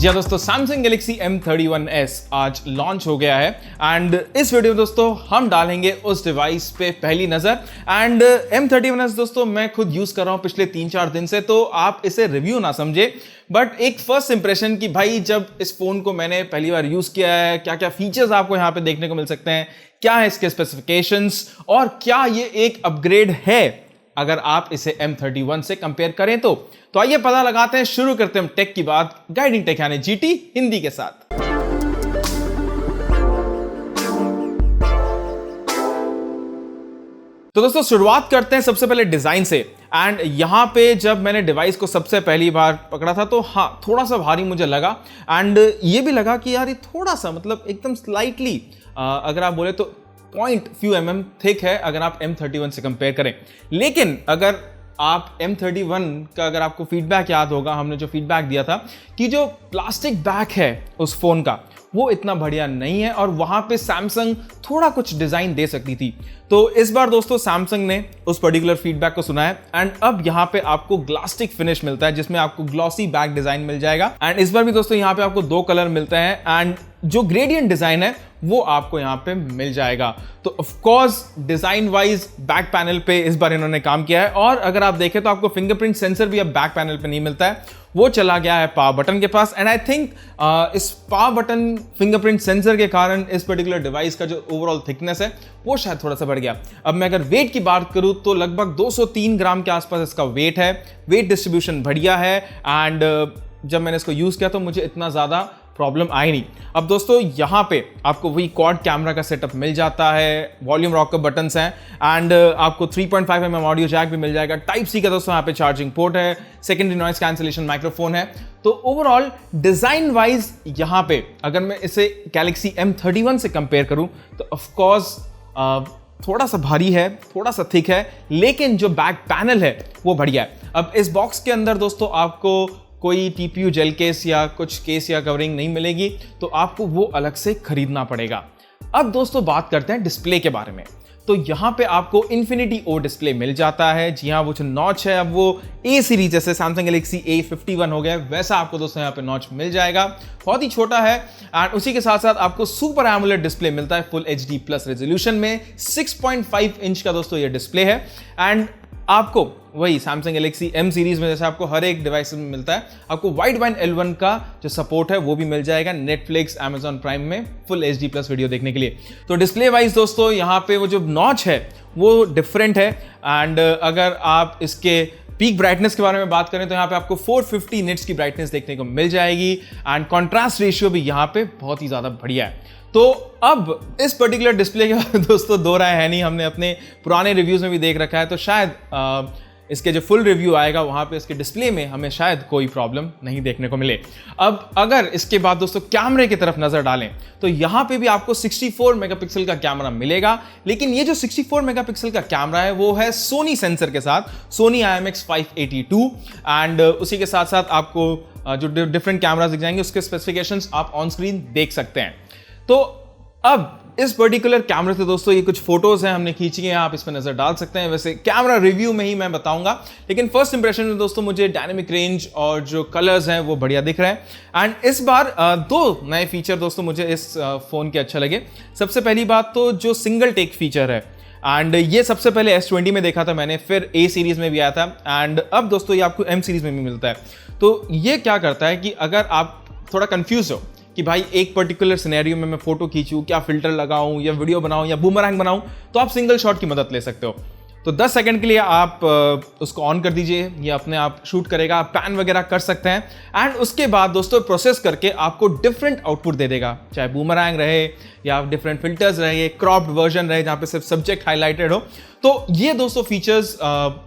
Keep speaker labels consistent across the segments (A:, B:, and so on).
A: जी हाँ दोस्तों, Samsung Galaxy M31s आज लॉन्च हो गया है एंड इस वीडियो में दोस्तों हम डालेंगे उस डिवाइस पे पहली नजर। एंड M31s दोस्तों मैं खुद यूज कर रहा हूँ पिछले 3-4 दिन से, तो आप इसे रिव्यू ना समझे बट एक फर्स्ट इंप्रेशन कि भाई जब इस फोन को मैंने पहली बार यूज किया है, क्या क्या फीचर्स आपको यहाँ पे देखने को मिल सकते हैं, क्या है इसके स्पेसिफिकेशंस और क्या ये एक अपग्रेड है अगर आप इसे M31 से कंपेयर करें तो आइए पता लगाते हैं। शुरू करते हैं टेक की बात गाइडिंग टेक यानी जीटी हिंदी के साथ। तो दोस्तों शुरुआत करते हैं सबसे पहले डिजाइन से। एंड यहां पे जब मैंने डिवाइस को सबसे पहली बार पकड़ा था तो हाँ थोड़ा सा भारी मुझे लगा एंड ये भी लगा कि यार ये थोड़ा सा मतलब एकदम स्लाइटली अगर आप बोले तो पॉइंट फ्यू mm थिक है अगर आप M31 से कंपेयर करें। लेकिन अगर आप M31 का अगर आपको फीडबैक याद होगा, हमने जो फीडबैक दिया था कि जो प्लास्टिक बैक है उस फोन का वो इतना बढ़िया नहीं है और वहां पे सैमसंग थोड़ा कुछ डिजाइन दे सकती थी। तो इस बार दोस्तों सैमसंग ने उस पर्टिकुलर फीडबैक को सुना है एंड अब यहाँ पे आपको ग्लास्टिक फिनिश मिलता है जिसमें आपको ग्लॉसी बैक डिजाइन मिल जाएगा। एंड इस बार भी दोस्तों यहाँ पे आपको 2 कलर मिलते हैं एंड जो ग्रेडियंट डिजाइन है वो आपको यहाँ पे मिल जाएगा। तो of course design wise back panel पे इस बार इन्होंने काम किया है और अगर आप देखें तो आपको फिंगरप्रिंट सेंसर भी अब बैक पैनल पे नहीं मिलता है, वो चला गया है पावर बटन के पास। एंड आई थिंक इस पावर बटन फिंगरप्रिंट सेंसर के कारण इस पर्टिकुलर डिवाइस का जो ओवरऑल थिकनेस है वो शायद थोड़ा सा बढ़ गया। अब मैं अगर वेट की बात करूं तो लगभग 203 ग्राम के आसपास इसका वेट है। वेट डिस्ट्रीब्यूशन बढ़िया है एंड जब मैंने इसको यूज किया तो मुझे इतना ज्यादा प्रॉब्लम आई नहीं। अब दोस्तों यहाँ पे आपको वही क्वाड कैमरा का सेटअप मिल जाता है, वॉल्यूम रॉक के बटन्स हैं एंड आपको 3.5 mm ऑडियो जैक भी मिल जाएगा। टाइप सी का दोस्तों यहाँ पे चार्जिंग पोर्ट है, सेकेंडरी नॉइस कैंसिलेशन माइक्रोफोन है। तो ओवरऑल डिजाइन वाइज यहाँ पे अगर मैं इसे गैलेक्सी M31 से कंपेयर करूं तो ऑफकोर्स थोड़ा सा भारी है, थोड़ा सा थिक है, लेकिन जो बैक पैनल है वो बढ़िया है। अब इस बॉक्स के अंदर दोस्तों आपको कोई TPU जेल केस या कुछ केस या कवरिंग नहीं मिलेगी, तो आपको वो अलग से खरीदना पड़ेगा। अब दोस्तों बात करते हैं डिस्प्ले के बारे में। तो यहाँ पे आपको Infinity O डिस्प्ले मिल जाता है। जी हाँ, वो जो नॉच है अब वो A सीरीज जैसे Samsung Galaxy A51 हो गया वैसा आपको दोस्तों यहाँ पे नॉच मिल जाएगा। बहुत ही छोटा है एंड उसी के साथ साथ आपको सुपर एमोलेड डिस्प्ले मिलता है फुल HD प्लस रेजोल्यूशन में। 6.5 इंच का दोस्तों ये डिस्प्ले है एंड आपको वही Samsung Galaxy M सीरीज में जैसे आपको हर एक डिवाइस में मिलता है, आपको वाइडवाइन L1 का जो सपोर्ट है वो भी मिल जाएगा Netflix, Amazon प्राइम में फुल HD प्लस वीडियो देखने के लिए। तो डिस्प्ले वाइज दोस्तों यहाँ पे वो जो नॉच है वो डिफरेंट है एंड अगर आप इसके पीक ब्राइटनेस के बारे में बात करें तो यहाँ पे आपको 450 निट्स की ब्राइटनेस देखने को मिल जाएगी एंड कॉन्ट्रास्ट रेशियो भी यहाँ पे बहुत ही ज्यादा बढ़िया है। तो अब इस पर्टिकुलर डिस्प्ले के बारे में दोस्तों दो राय है नहीं, हमने अपने पुराने रिव्यूज में भी देख रखा है, तो शायद इसके जो फुल रिव्यू आएगा वहां पे इसके डिस्प्ले में हमें शायद कोई प्रॉब्लम नहीं देखने को मिले। अब अगर इसके बाद दोस्तों कैमरे की तरफ नजर डालें तो यहां पे भी आपको 64 मेगापिक्सल का कैमरा मिलेगा, लेकिन ये जो 64 मेगापिक्सल का कैमरा है वो है सोनी सेंसर के साथ, सोनी IMX582 एंड उसी के साथ साथ आपको जो डिफरेंट कैमरास दिख जाएंगे उसके स्पेसिफिकेशंस आप ऑन स्क्रीन देख सकते हैं। तो अब इस पर्टिकुलर कैमरे से दोस्तों ये कुछ फोटोज हैं हमने खींची हैं, आप इस पर नजर डाल सकते हैं। वैसे कैमरा रिव्यू में ही मैं बताऊंगा, लेकिन फर्स्ट इंप्रेशन में दोस्तों मुझे डायनेमिक रेंज और जो कलर्स हैं वो बढ़िया दिख रहे हैं एंड इस बार 2 नए फीचर दोस्तों मुझे इस फोन के अच्छे लगे। सबसे पहली बात तो जो सिंगल टेक फीचर है एंड ये सबसे पहले S20 में देखा था मैंने, फिर A सीरीज में भी आया था एंड अब दोस्तों ये आपको M सीरीज में भी मिलता है। तो ये क्या करता है कि अगर आप थोड़ा कंफ्यूज हो कि भाई एक पर्टिकुलर सिनेरियो में मैं फोटो खींचूं, क्या फिल्टर लगाऊं या वीडियो बनाऊं या बूमरैंग बनाऊं, तो आप सिंगल शॉट की मदद ले सकते हो। तो 10 सेकंड के लिए आप उसको ऑन कर दीजिए, ये अपने आप शूट करेगा, आप पैन वगैरह कर सकते हैं एंड उसके बाद दोस्तों प्रोसेस करके आपको डिफरेंट आउटपुट दे देगा, चाहे बूमरैंग रहे या डिफरेंट फिल्टर्स रहे, क्रॉप्ड वर्जन रहे जहाँ पे सिर्फ सब्जेक्ट हाईलाइटेड हो। तो ये दोस्तों फीचर्स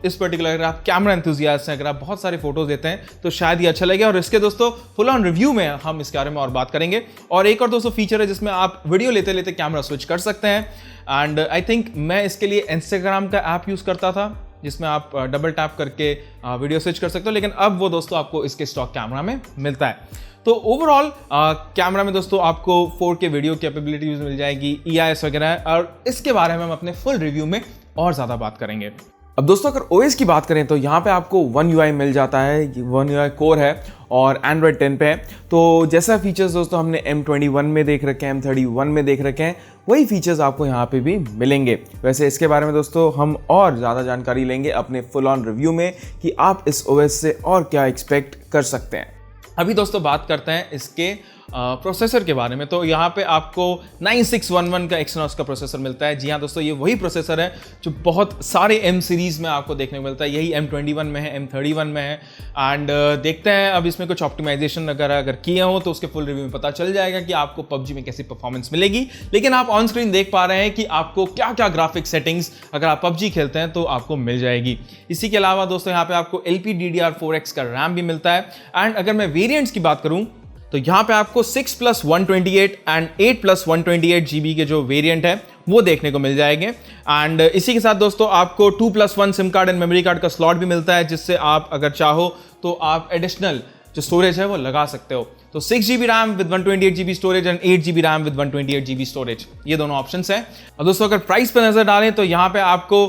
A: इस पर्टिकुलर अगर आप कैमरा एंथुसियास्ट हैं, अगर आप बहुत सारे फोटोज देते हैं तो शायद ये अच्छा लगे और इसके दोस्तों फुल ऑन रिव्यू में हम इसके बारे में और बात करेंगे। और एक और दोस्तों फीचर है जिसमें आप वीडियो लेते लेते कैमरा स्विच कर सकते हैं एंड आई थिंक मैं इसके लिए इंस्टाग्राम का ऐप यूज करता था जिसमें आप डबल टैप करके वीडियो स्विच कर सकते हो, लेकिन अब वो दोस्तों आपको इसके स्टॉक कैमरा में मिलता है। तो ओवरऑल कैमरा में दोस्तों आपको 4K वीडियो कैपेबिलिटीज मिल जाएगी, EIS वगैरह, और इसके बारे में हम अपने फुल रिव्यू में और ज़्यादा बात करेंगे। अब दोस्तों अगर OS की बात करें तो यहाँ पे आपको One UI मिल जाता है, One UI कोर है और Android 10 पे है। तो जैसा फीचर्स दोस्तों हमने M21 में देख रखे हैं, M31 में देख रखे हैं, वही फीचर्स आपको यहाँ पे भी मिलेंगे। वैसे इसके बारे में दोस्तों हम और ज़्यादा जानकारी लेंगे अपने फुल ऑन रिव्यू में कि आप इस OS से और क्या एक्सपेक्ट कर सकते हैं। अभी दोस्तों बात करते हैं इसके प्रोसेसर के बारे में। तो यहाँ पे आपको 9611 का एक्सिनॉस का प्रोसेसर मिलता है। जी हाँ दोस्तों, ये वही प्रोसेसर है जो बहुत सारे M सीरीज़ में आपको देखने को मिलता है। यही M21 में है, M31 में है। एंड देखते हैं अब इसमें कुछ ऑप्टिमाइजेशन अगर किए हो तो उसके फुल रिव्यू में पता चल जाएगा कि आपको PUBG में कैसी परफॉर्मेंस मिलेगी। लेकिन आप ऑन स्क्रीन देख पा रहे हैं कि आपको क्या क्या ग्राफिक सेटिंग्स अगर आप PUBG खेलते हैं तो आपको मिल जाएगी। इसी के अलावा दोस्तों यहाँ पे आपको LPDDR4X का रैम भी मिलता है। एंड अगर मैं वेरिएंट्स की बात करूँ तो यहाँ पे आपको 6+128 एंड 8+128 GB के जो वेरिएंट है वो देखने को मिल जाएंगे। एंड इसी के साथ दोस्तों आपको 2+1 SIM card and memory card का स्लॉट भी मिलता है, जिससे आप अगर चाहो तो आप एडिशनल जो स्टोरेज है वो लगा सकते हो। तो 6 GB RAM with 128 GB storage and 8 GB RAM with 128 GB storage, ये दोनों ऑप्शंस हैं। और दोस्तों अगर प्राइस पे नजर डालें तो यहाँ पे आपको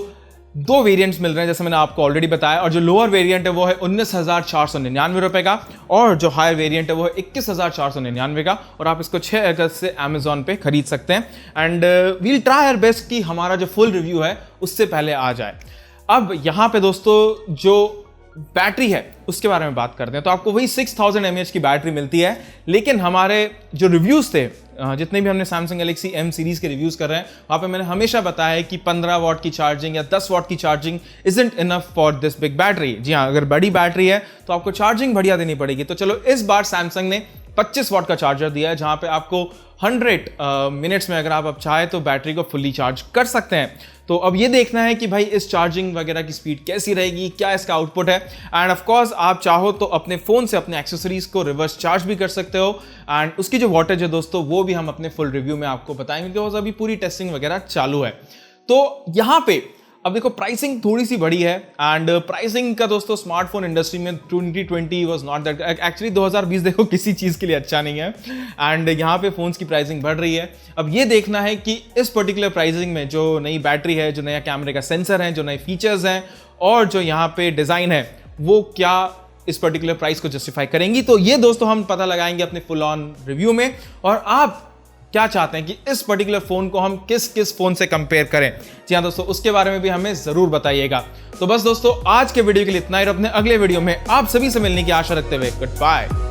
A: दो वेरिएंट्स मिल रहे हैं, जैसे मैंने आपको ऑलरेडी बताया। और जो लोअर वेरिएंट है वो है 19,499 रुपए का, और जो हायर वेरिएंट है वो है 21,499 का। और आप इसको 6 अगस्त से अमेजॉन पे खरीद सकते हैं। And we'll try our best कि हमारा जो फुल रिव्यू है उससे पहले आ जाए। अब यहाँ पे दोस्तों जो बैटरी है उसके बारे में बात करते हैं। तो आपको वही 6000 mAh की बैटरी मिलती है। लेकिन हमारे जो रिव्यूज़ थे, जितने भी हमने Samsung Galaxy M सीरीज़ के रिव्यूज़ कर रहे हैं, वहाँ पे मैंने हमेशा बताया है कि 15 वाट की चार्जिंग या 10 वाट की charging isn't enough for this big battery. जी हाँ, अगर बड़ी बैटरी है तो आपको चार्जिंग बढ़िया देनी पड़ेगी। तो चलो इस बार सैमसंग ने 25 वाट का चार्जर दिया है, जहाँ पे आपको 100 मिनट्स में अगर आप चाहे तो बैटरी को फुल्ली चार्ज कर सकते हैं। तो अब ये देखना है कि भाई इस चार्जिंग वगैरह की स्पीड कैसी रहेगी, क्या इसका आउटपुट है। एंड ऑफ कोर्स आप चाहो तो अपने फ़ोन से अपने एक्सेसरीज को रिवर्स चार्ज भी कर सकते हो। एंड उसकी जो वॉटेज है दोस्तों वो भी हम अपने फुल रिव्यू में आपको बताएंगे, बिकॉज अभी पूरी टेस्टिंग वगैरह चालू है। तो यहाँ पे अब देखो प्राइसिंग थोड़ी सी बड़ी है। एंड प्राइसिंग का दोस्तों स्मार्टफोन इंडस्ट्री में 2020 वाज नॉट दैट, एक्चुअली 2020 देखो किसी चीज़ के लिए अच्छा नहीं है। एंड यहाँ पे फोन्स की प्राइसिंग बढ़ रही है। अब ये देखना है कि इस पर्टिकुलर प्राइसिंग में जो नई बैटरी है, जो नया कैमरे का सेंसर है, जो नए फीचर्स हैं और जो यहाँ पे डिज़ाइन है, वो क्या इस पर्टिकुलर प्राइस को जस्टिफाई करेंगी। तो ये दोस्तों हम पता लगाएंगे अपने फुल ऑन रिव्यू में। और आप क्या चाहते हैं कि इस पर्टिकुलर फोन को हम किस किस फोन से कंपेयर करें, जी हाँ दोस्तों, उसके बारे में भी हमें जरूर बताइएगा। तो बस दोस्तों आज के वीडियो के लिए इतना ही। अपने अगले वीडियो में आप सभी से मिलने की आशा रखते हुए गुड बाय।